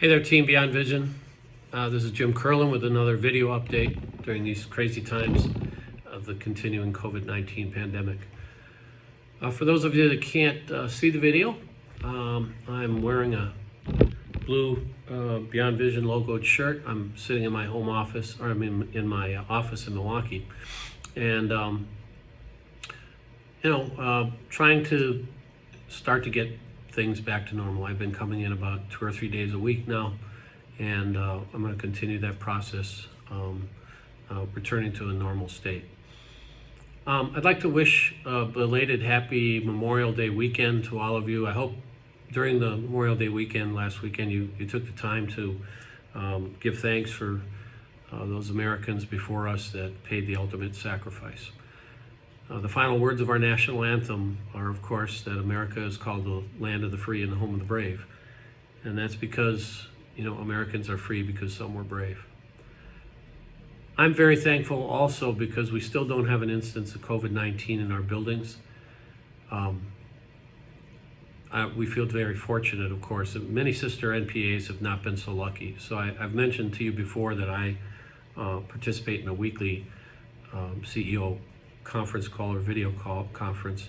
Hey there, Team Beyond Vision. This is Jim Kerlin with another video update during these crazy times of the continuing COVID-19 pandemic. For those of you that can't see the video, I'm wearing a blue Beyond Vision logoed shirt. I'm sitting in my home office, or I'm in my office in Milwaukee, and trying to start to get things back to normal. I've been coming in about 2 or 3 days a week now, and I'm going to continue that process, returning to a normal state. I'd like to wish a belated happy Memorial Day weekend to all of you. I hope during the Memorial Day weekend last weekend you took the time to give thanks for those Americans before us that paid the ultimate sacrifice. The final words of our national anthem are, of course, that America is called the land of the free and the home of the brave. And that's because, Americans are free because some were brave. I'm very thankful also because we still don't have an instance of COVID-19 in our buildings. We feel very fortunate, of course. Many sister NPAs have not been so lucky. So I've mentioned to you before that I participate in a weekly CEO conference call or video call conference.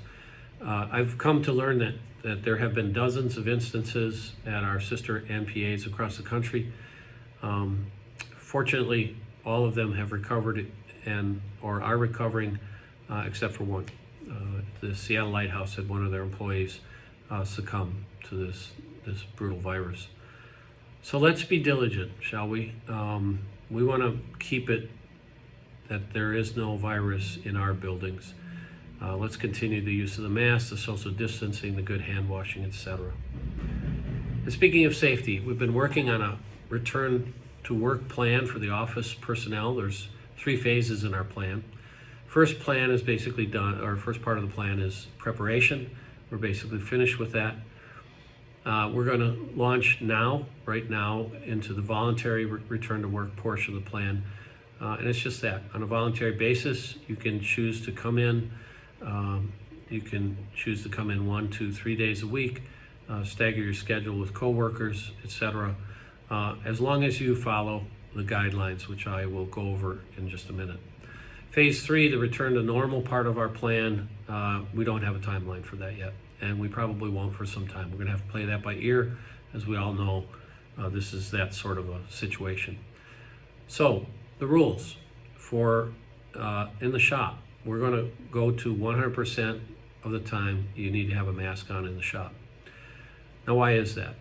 I've come to learn that there have been dozens of instances at our sister NPAs across the country. Fortunately, all of them have recovered or are recovering, except for one. The Seattle Lighthouse had one of their employees succumb to this brutal virus. So let's be diligent, shall we? We want to keep it that there is no virus in our buildings. Let's continue the use of the mask, the social distancing, the good hand washing, etc. And speaking of safety, we've been working on a return to work plan for the office personnel. There's 3 phases in our plan. First plan is basically done, or first part of the plan is preparation. We're basically finished with that. We're going to launch right now, into the voluntary return to work portion of the plan. And it's just that. On a voluntary basis, you can choose to come in. You can choose to come in 1, 2, 3 days a week, stagger your schedule with coworkers, etc. As long as you follow the guidelines, which I will go over in just a minute. Phase 3, the return to normal part of our plan, we don't have a timeline for that yet, and we probably won't for some time. We're going to have to play that by ear. As we all know, this is that sort of a situation. So, the rules for in the shop, we're going to go to 100% of the time you need to have a mask on in the shop. Now, why is that?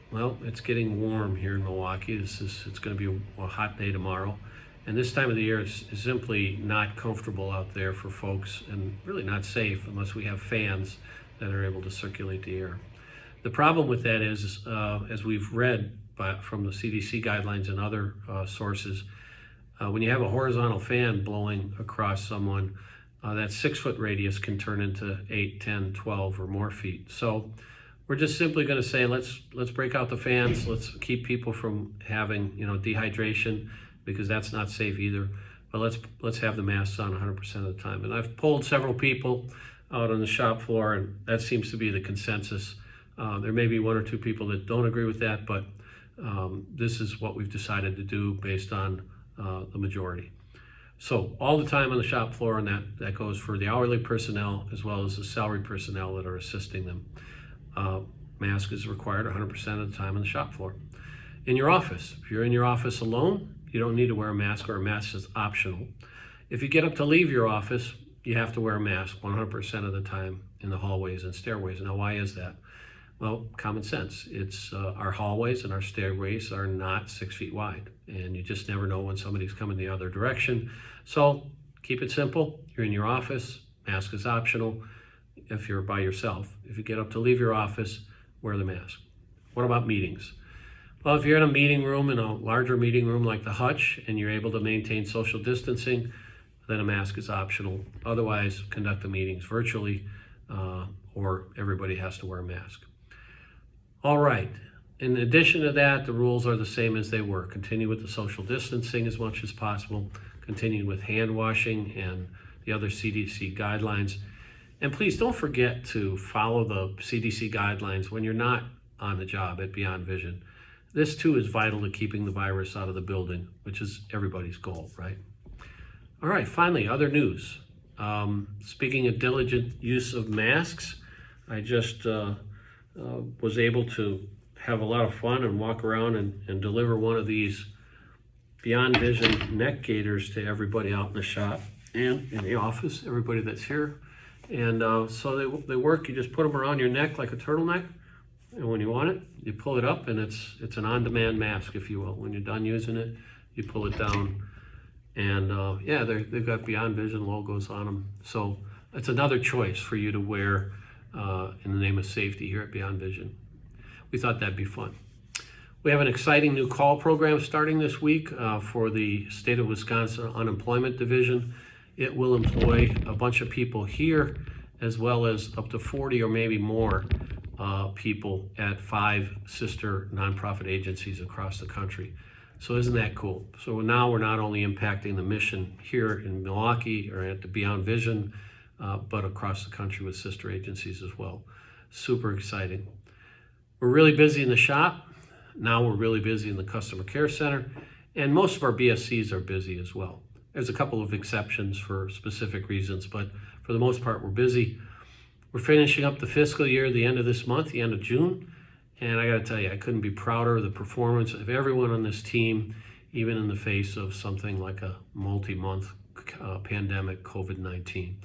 Well, it's getting warm here in Milwaukee. It's going to be a hot day tomorrow, and this time of the year is simply not comfortable out there for folks, and really not safe unless we have fans that are able to circulate the air. The problem with that is, as we've read from the CDC guidelines and other sources, when you have a horizontal fan blowing across someone, that 6-foot radius can turn into 8, 10, 12 or more feet. So we're just simply going to say, let's break out the fans. Let's keep people from having dehydration, because that's not safe either. But let's have the masks on 100% of the time. And I've polled several people out on the shop floor, and that seems to be the consensus. There may be 1 or 2 people that don't agree with that, but this is what we've decided to do based on the majority. So all the time on the shop floor, and that goes for the hourly personnel as well as the salaried personnel that are assisting them. Mask is required 100% of the time on the shop floor. In your office, if you're in your office alone, you don't need to wear a mask, or a mask is optional. If you get up to leave your office, you have to wear a mask 100% of the time in the hallways and stairways. Now, why is that? Well, common sense. It's our hallways and our stairways are not 6 feet wide, and you just never know when somebody's coming the other direction. So keep it simple. You're in your office, mask is optional if you're by yourself. If you get up to leave your office, wear the mask. What about meetings? Well, if you're in a meeting room, in a larger meeting room like the hutch, and you're able to maintain social distancing, then a mask is optional. Otherwise, conduct the meetings virtually, or everybody has to wear a mask. All right. In addition to that, the rules are the same as they were. Continue with the social distancing as much as possible. Continue with hand washing and the other CDC guidelines. And please don't forget to follow the CDC guidelines when you're not on the job at Beyond Vision. This too is vital to keeping the virus out of the building, which is everybody's goal, right? All right, finally, other news. Speaking of diligent use of masks, I just was able to have a lot of fun and walk around and deliver one of these Beyond Vision neck gaiters to everybody out in the shop and in the office, everybody that's here. And so they work. You just put them around your neck like a turtleneck, and when you want it, you pull it up, and it's an on-demand mask, if you will. When you're done using it, you pull it down, and yeah, they've got Beyond Vision logos on them. So it's another choice for you to wear in the name of safety here at Beyond Vision. We thought that'd be fun. We have an exciting new call program starting this week for the State of Wisconsin Unemployment Division. It will employ a bunch of people here, as well as up to 40 or maybe more people at 5 sister nonprofit agencies across the country. So isn't that cool? So now we're not only impacting the mission here in Milwaukee or at the Beyond Vision, but across the country with sister agencies as well. Super exciting. We're really busy in the shop. Now we're really busy in the customer care center, and most of our BSCs are busy as well. There's a couple of exceptions for specific reasons, but for the most part, we're busy. We're finishing up the fiscal year at the end of this month, the end of June, and I gotta tell you, I couldn't be prouder of the performance of everyone on this team, even in the face of something like a multi-month pandemic, COVID-19.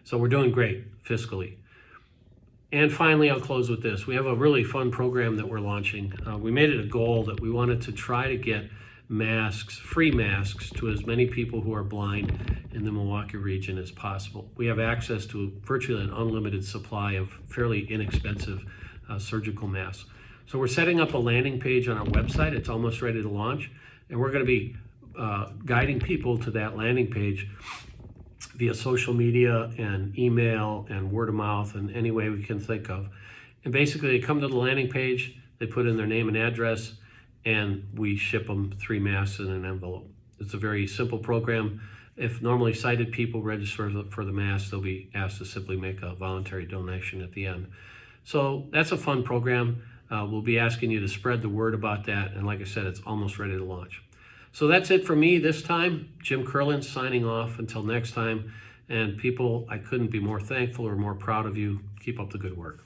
So we're doing great fiscally. And finally, I'll close with this. We have a really fun program that we're launching. We made it a goal that we wanted to try to get masks, free masks, to as many people who are blind in the Milwaukee region as possible. We have access to virtually an unlimited supply of fairly inexpensive surgical masks. So we're setting up a landing page on our website. It's almost ready to launch. And we're going to be guiding people to that landing page via social media and email and word of mouth and any way we can think of. And basically they come to the landing page, they put in their name and address, and we ship them 3 masks in an envelope. It's a very simple program. If normally sighted people register for the mask, they'll be asked to simply make a voluntary donation at the end. So that's a fun program. We'll be asking you to spread the word about that. And like I said, it's almost ready to launch. So that's it for me this time. Jim Kerlin signing off until next time. And people, I couldn't be more thankful or more proud of you. Keep up the good work.